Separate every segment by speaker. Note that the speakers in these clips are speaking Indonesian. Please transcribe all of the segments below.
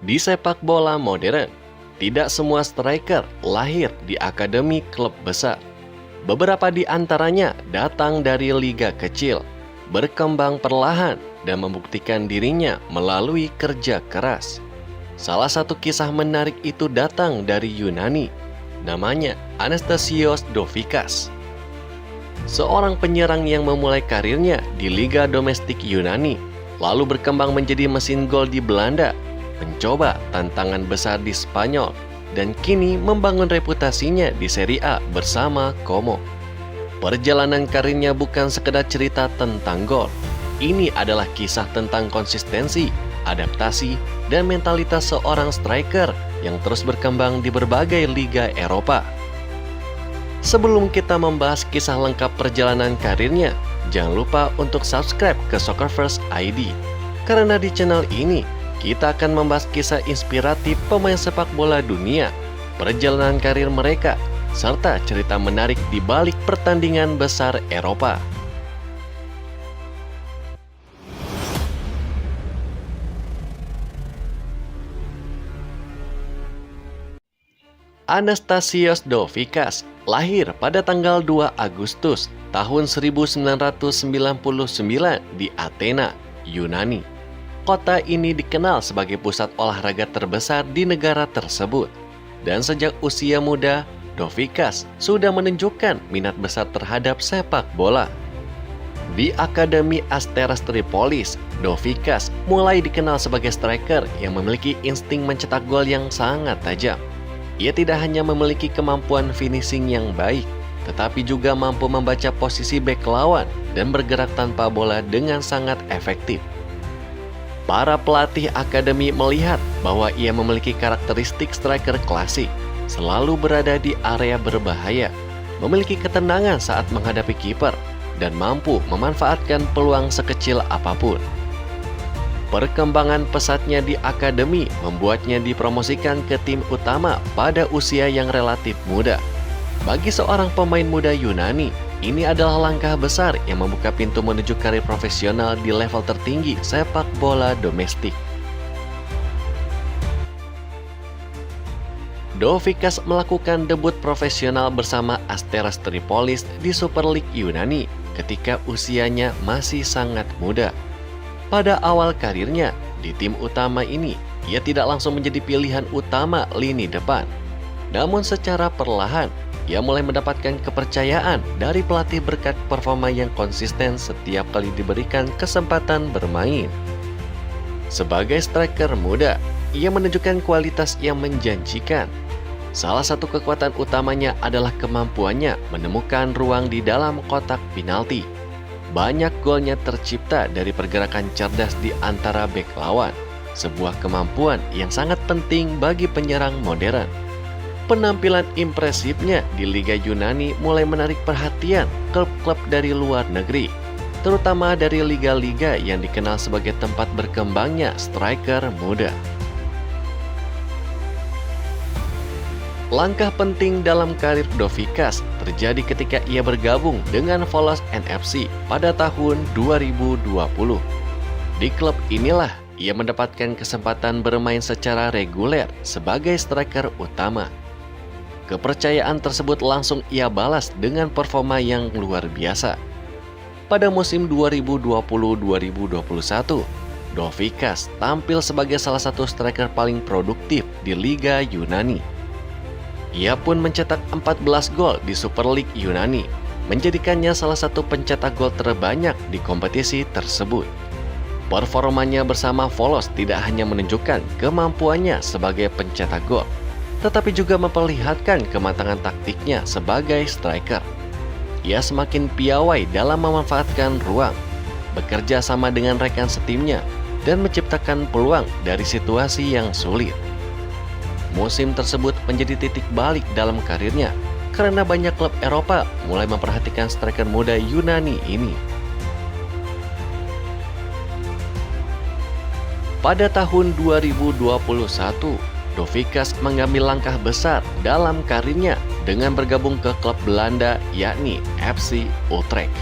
Speaker 1: Di sepak bola modern, tidak semua striker lahir di akademi klub besar. Beberapa di antaranya datang dari liga kecil, berkembang perlahan dan membuktikan dirinya melalui kerja keras. Salah satu kisah menarik itu datang dari Yunani, namanya Anastasios Dovikas. Seorang penyerang yang memulai karirnya di liga domestik Yunani, lalu berkembang menjadi mesin gol di Belanda, mencoba tantangan besar di Spanyol, dan kini membangun reputasinya di Serie A bersama Como. Perjalanan karirnya bukan sekedar cerita tentang gol. Ini adalah kisah tentang konsistensi, adaptasi, dan mentalitas seorang striker yang terus berkembang di berbagai liga Eropa. Sebelum kita membahas kisah lengkap perjalanan karirnya, jangan lupa untuk subscribe ke Soccer First ID. Karena di channel ini, kita akan membahas kisah inspiratif pemain sepak bola dunia, perjalanan karir mereka, serta cerita menarik di balik pertandingan besar Eropa. Anastasios Dovikas lahir pada tanggal 2 Agustus tahun 1999 di Athena, Yunani. Kota ini dikenal sebagai pusat olahraga terbesar di negara tersebut. Dan sejak usia muda, Dovikas sudah menunjukkan minat besar terhadap sepak bola. Di Akademi Asteras Tripolis, Dovikas mulai dikenal sebagai striker yang memiliki insting mencetak gol yang sangat tajam. Ia tidak hanya memiliki kemampuan finishing yang baik, tetapi juga mampu membaca posisi bek lawan dan bergerak tanpa bola dengan sangat efektif. Para pelatih akademi melihat bahwa ia memiliki karakteristik striker klasik, selalu berada di area berbahaya, memiliki ketenangan saat menghadapi kiper, dan mampu memanfaatkan peluang sekecil apapun. Perkembangan pesatnya di akademi membuatnya dipromosikan ke tim utama pada usia yang relatif muda. Bagi seorang pemain muda Yunani, ini adalah langkah besar yang membuka pintu menuju karir profesional di level tertinggi sepak bola domestik. Dovikas melakukan debut profesional bersama Asteras Tripolis di Super League Yunani ketika usianya masih sangat muda. Pada awal karirnya di tim utama ini, ia tidak langsung menjadi pilihan utama lini depan. Namun secara perlahan, ia mulai mendapatkan kepercayaan dari pelatih berkat performa yang konsisten setiap kali diberikan kesempatan bermain. Sebagai striker muda, ia menunjukkan kualitas yang menjanjikan. Salah satu kekuatan utamanya adalah kemampuannya menemukan ruang di dalam kotak penalti. Banyak golnya tercipta dari pergerakan cerdas di antara bek lawan, sebuah kemampuan yang sangat penting bagi penyerang modern. Penampilan impresifnya di Liga Yunani mulai menarik perhatian klub-klub dari luar negeri, terutama dari liga-liga yang dikenal sebagai tempat berkembangnya striker muda. Langkah penting dalam karir Dovikas terjadi ketika ia bergabung dengan Volos NFC pada tahun 2020. Di klub inilah ia mendapatkan kesempatan bermain secara reguler sebagai striker utama. Kepercayaan tersebut langsung ia balas dengan performa yang luar biasa. Pada musim 2020-2021, Dovikas tampil sebagai salah satu striker paling produktif di Liga Yunani. Ia pun mencetak 14 gol di Super League Yunani, menjadikannya salah satu pencetak gol terbanyak di kompetisi tersebut. Performanya bersama Volos tidak hanya menunjukkan kemampuannya sebagai pencetak gol, tetapi juga memperlihatkan kematangan taktiknya sebagai striker. Ia semakin piawai dalam memanfaatkan ruang, bekerja sama dengan rekan setimnya, dan menciptakan peluang dari situasi yang sulit. Musim tersebut menjadi titik balik dalam karirnya karena banyak klub Eropa mulai memperhatikan striker muda Yunani ini. Pada tahun 2021, Dovikas mengambil langkah besar dalam karirnya dengan bergabung ke klub Belanda yakni FC Utrecht.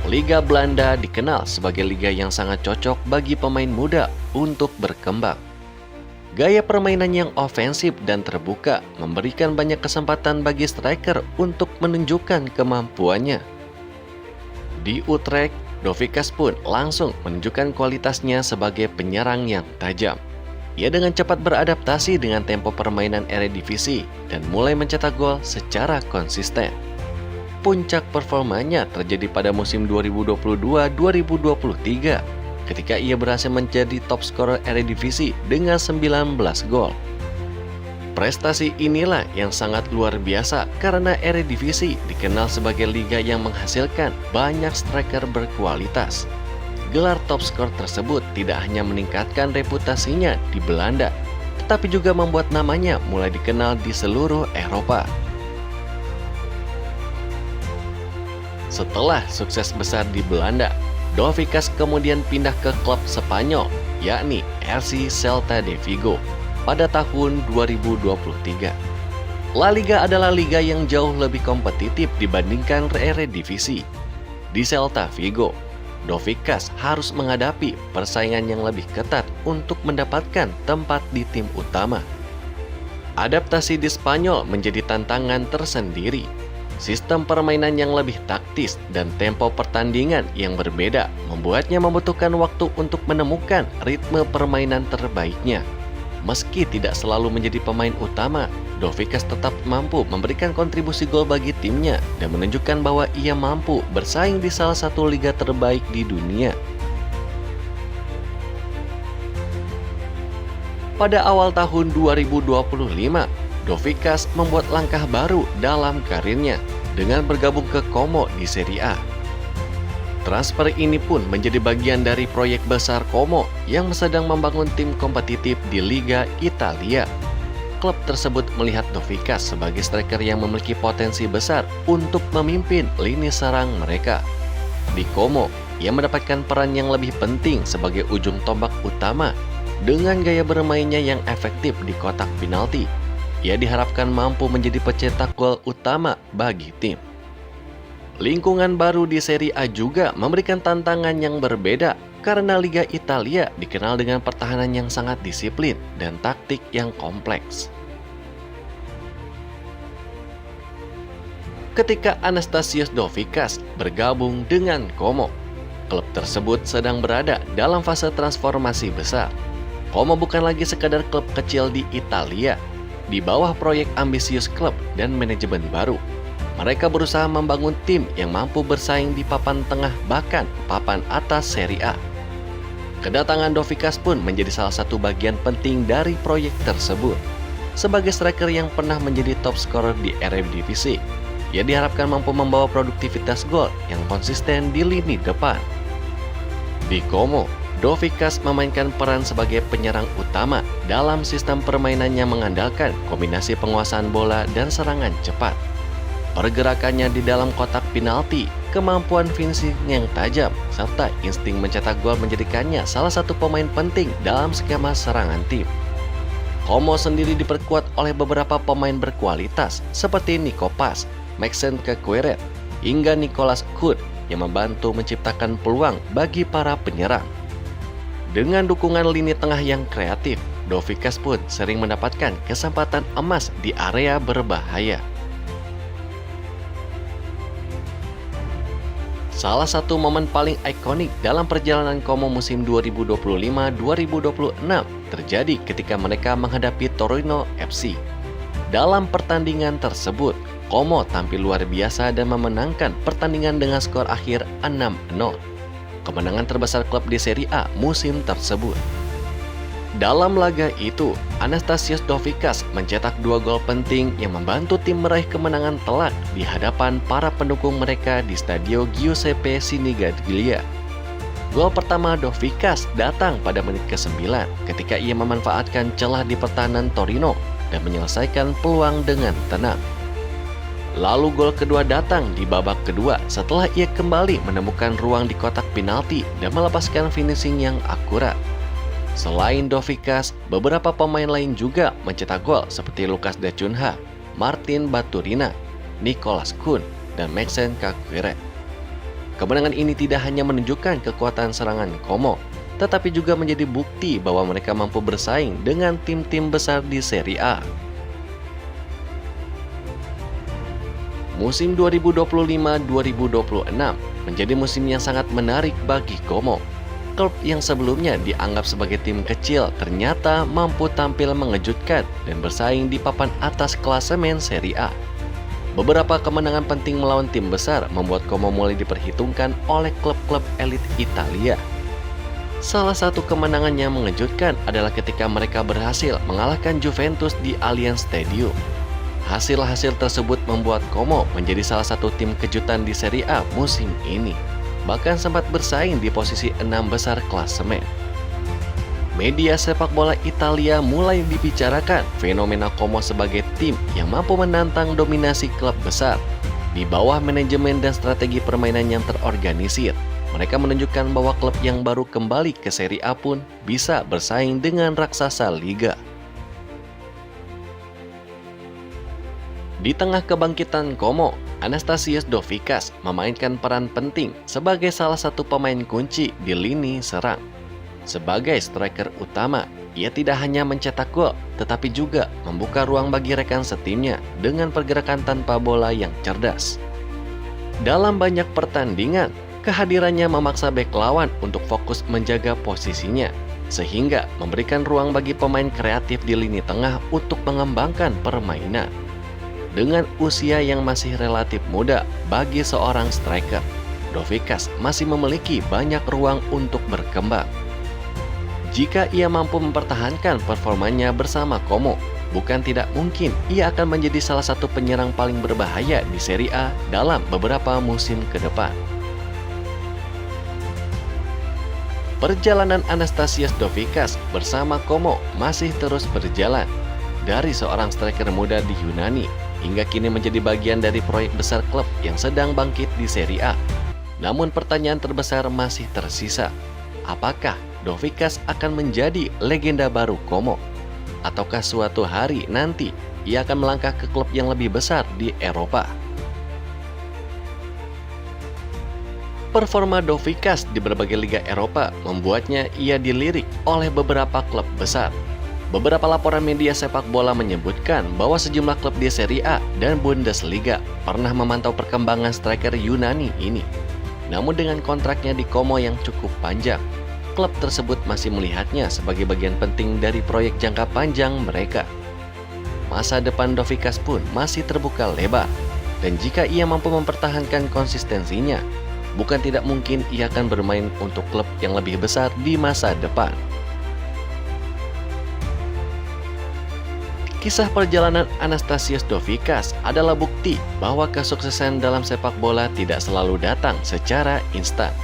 Speaker 1: Liga Belanda dikenal sebagai liga yang sangat cocok bagi pemain muda untuk berkembang. Gaya permainan yang ofensif dan terbuka memberikan banyak kesempatan bagi striker untuk menunjukkan kemampuannya. Di Utrecht, Dovikas pun langsung menunjukkan kualitasnya sebagai penyerang yang tajam. Ia dengan cepat beradaptasi dengan tempo permainan Eredivisie dan mulai mencetak gol secara konsisten. Puncak performanya terjadi pada musim 2022-2023 ketika ia berhasil menjadi top scorer Eredivisie dengan 19 gol. Prestasi inilah yang sangat luar biasa karena Eredivisie dikenal sebagai liga yang menghasilkan banyak striker berkualitas. Gelar top skor tersebut tidak hanya meningkatkan reputasinya di Belanda, tetapi juga membuat namanya mulai dikenal di seluruh Eropa. Setelah sukses besar di Belanda, Dovikas kemudian pindah ke klub Spanyol, yakni RC Celta de Vigo, pada tahun 2023. La Liga adalah liga yang jauh lebih kompetitif dibandingkan Eredivisie. Di Celta Vigo, Dovikas harus menghadapi persaingan yang lebih ketat untuk mendapatkan tempat di tim utama. Adaptasi di Spanyol menjadi tantangan tersendiri. Sistem permainan yang lebih taktis dan tempo pertandingan yang berbeda membuatnya membutuhkan waktu untuk menemukan ritme permainan terbaiknya. Meski tidak selalu menjadi pemain utama, Dovikas tetap mampu memberikan kontribusi gol bagi timnya dan menunjukkan bahwa ia mampu bersaing di salah satu liga terbaik di dunia. Pada awal tahun 2025, Dovikas membuat langkah baru dalam karirnya dengan bergabung ke Como di Serie A. Transfer ini pun menjadi bagian dari proyek besar Como yang sedang membangun tim kompetitif di Liga Italia. Klub tersebut melihat Dovikas sebagai striker yang memiliki potensi besar untuk memimpin lini serang mereka. Di Como, ia mendapatkan peran yang lebih penting sebagai ujung tombak utama dengan gaya bermainnya yang efektif di kotak penalti. Ia diharapkan mampu menjadi pencetak gol utama bagi tim. Lingkungan baru di Serie A juga memberikan tantangan yang berbeda karena Liga Italia dikenal dengan pertahanan yang sangat disiplin dan taktik yang kompleks. Ketika Anastasios Dovikas bergabung dengan Como, klub tersebut sedang berada dalam fase transformasi besar. Como bukan lagi sekadar klub kecil di Italia. Di bawah proyek ambisius klub dan manajemen baru, mereka berusaha membangun tim yang mampu bersaing di papan tengah bahkan papan atas Serie A. Kedatangan Dovikas pun menjadi salah satu bagian penting dari proyek tersebut. Sebagai striker yang pernah menjadi top scorer di Eredivisie, ia diharapkan mampu membawa produktivitas gol yang konsisten di lini depan. Di Como, Dovikas memainkan peran sebagai penyerang utama dalam sistem permainan yang mengandalkan kombinasi penguasaan bola dan serangan cepat. Pergerakannya di dalam kotak penalti, kemampuan finishing yang tajam, serta insting mencetak gol menjadikannya salah satu pemain penting dalam skema serangan tim. Como sendiri diperkuat oleh beberapa pemain berkualitas seperti Nico Paz, Maxence Caqueret, hingga Nicolas Cud yang membantu menciptakan peluang bagi para penyerang. Dengan dukungan lini tengah yang kreatif, Dovikas pun sering mendapatkan kesempatan emas di area berbahaya. Salah satu momen paling ikonik dalam perjalanan Como musim 2025-2026 terjadi ketika mereka menghadapi Torino FC. Dalam pertandingan tersebut, Como tampil luar biasa dan memenangkan pertandingan dengan skor akhir 6-0. Kemenangan terbesar klub di Serie A musim tersebut. Dalam laga itu, Anastasios Dovikas mencetak 2 gol penting yang membantu tim meraih kemenangan telak di hadapan para pendukung mereka di Stadio Giuseppe Sinigaglia. Gol pertama Dovikas datang pada menit ke-9 ketika ia memanfaatkan celah di pertahanan Torino dan menyelesaikan peluang dengan tenang. Lalu gol kedua datang di babak kedua setelah ia kembali menemukan ruang di kotak penalti dan melepaskan finishing yang akurat. Selain Dovikas, beberapa pemain lain juga mencetak gol seperti Lucas Dacunha, Martin Baturina, Nicolas Cud, dan Maxence Caqueret. Kemenangan ini tidak hanya menunjukkan kekuatan serangan Como, tetapi juga menjadi bukti bahwa mereka mampu bersaing dengan tim-tim besar di Serie A. Musim 2025-2026 menjadi musim yang sangat menarik bagi Como. Klub yang sebelumnya dianggap sebagai tim kecil ternyata mampu tampil mengejutkan dan bersaing di papan atas klasemen Serie A. Beberapa kemenangan penting melawan tim besar membuat Como mulai diperhitungkan oleh klub-klub elit Italia. Salah satu kemenangan yang mengejutkan adalah ketika mereka berhasil mengalahkan Juventus di Allianz Stadium. Hasil-hasil tersebut membuat Como menjadi salah satu tim kejutan di Serie A musim ini. Bahkan sempat bersaing di posisi 6 besar klasemen. Media sepak bola Italia mulai dibicarakan fenomena Como sebagai tim yang mampu menantang dominasi klub besar. Di bawah manajemen dan strategi permainan yang terorganisir, mereka menunjukkan bahwa klub yang baru kembali ke Serie A pun bisa bersaing dengan raksasa liga. Di tengah kebangkitan Como, Anastasios Dovikas memainkan peran penting sebagai salah satu pemain kunci di lini serang. Sebagai striker utama, ia tidak hanya mencetak gol, tetapi juga membuka ruang bagi rekan setimnya dengan pergerakan tanpa bola yang cerdas. Dalam banyak pertandingan, kehadirannya memaksa bek lawan untuk fokus menjaga posisinya, sehingga memberikan ruang bagi pemain kreatif di lini tengah untuk mengembangkan permainan. Dengan usia yang masih relatif muda bagi seorang striker, Dovikas masih memiliki banyak ruang untuk berkembang. Jika ia mampu mempertahankan performanya bersama Como, bukan tidak mungkin ia akan menjadi salah satu penyerang paling berbahaya di Serie A dalam beberapa musim ke depan. Perjalanan Anastasios Dovikas bersama Como masih terus berjalan. Dari seorang striker muda di Yunani, hingga kini menjadi bagian dari proyek besar klub yang sedang bangkit di Serie A. Namun pertanyaan terbesar masih tersisa. Apakah Dovikas akan menjadi legenda baru Como? Ataukah suatu hari nanti ia akan melangkah ke klub yang lebih besar di Eropa? Performa Dovikas di berbagai liga Eropa membuatnya ia dilirik oleh beberapa klub besar. Beberapa laporan media sepak bola menyebutkan bahwa sejumlah klub di Serie A dan Bundesliga pernah memantau perkembangan striker Yunani ini. Namun dengan kontraknya di Como yang cukup panjang, klub tersebut masih melihatnya sebagai bagian penting dari proyek jangka panjang mereka. Masa depan Dovikas pun masih terbuka lebar, dan jika ia mampu mempertahankan konsistensinya, bukan tidak mungkin ia akan bermain untuk klub yang lebih besar di masa depan. Kisah perjalanan Anastasios Dovikas adalah bukti bahwa kesuksesan dalam sepak bola tidak selalu datang secara instan.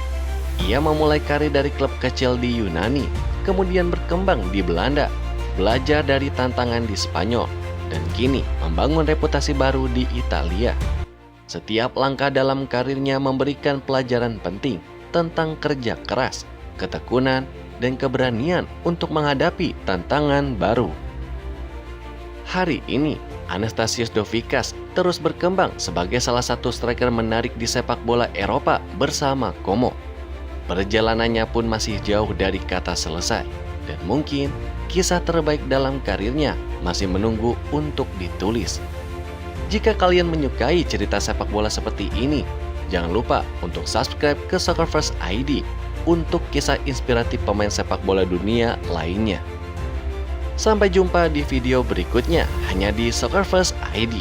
Speaker 1: Ia memulai karir dari klub kecil di Yunani, kemudian berkembang di Belanda, belajar dari tantangan di Spanyol, dan kini membangun reputasi baru di Italia. Setiap langkah dalam karirnya memberikan pelajaran penting tentang kerja keras, ketekunan, dan keberanian untuk menghadapi tantangan baru. Hari ini, Anastasios Dovikas terus berkembang sebagai salah satu striker menarik di sepak bola Eropa bersama Como. Perjalanannya pun masih jauh dari kata selesai, dan mungkin kisah terbaik dalam karirnya masih menunggu untuk ditulis. Jika kalian menyukai cerita sepak bola seperti ini, jangan lupa untuk subscribe ke Soccer First ID untuk kisah inspiratif pemain sepak bola dunia lainnya. Sampai jumpa di video berikutnya hanya di Soccer First ID.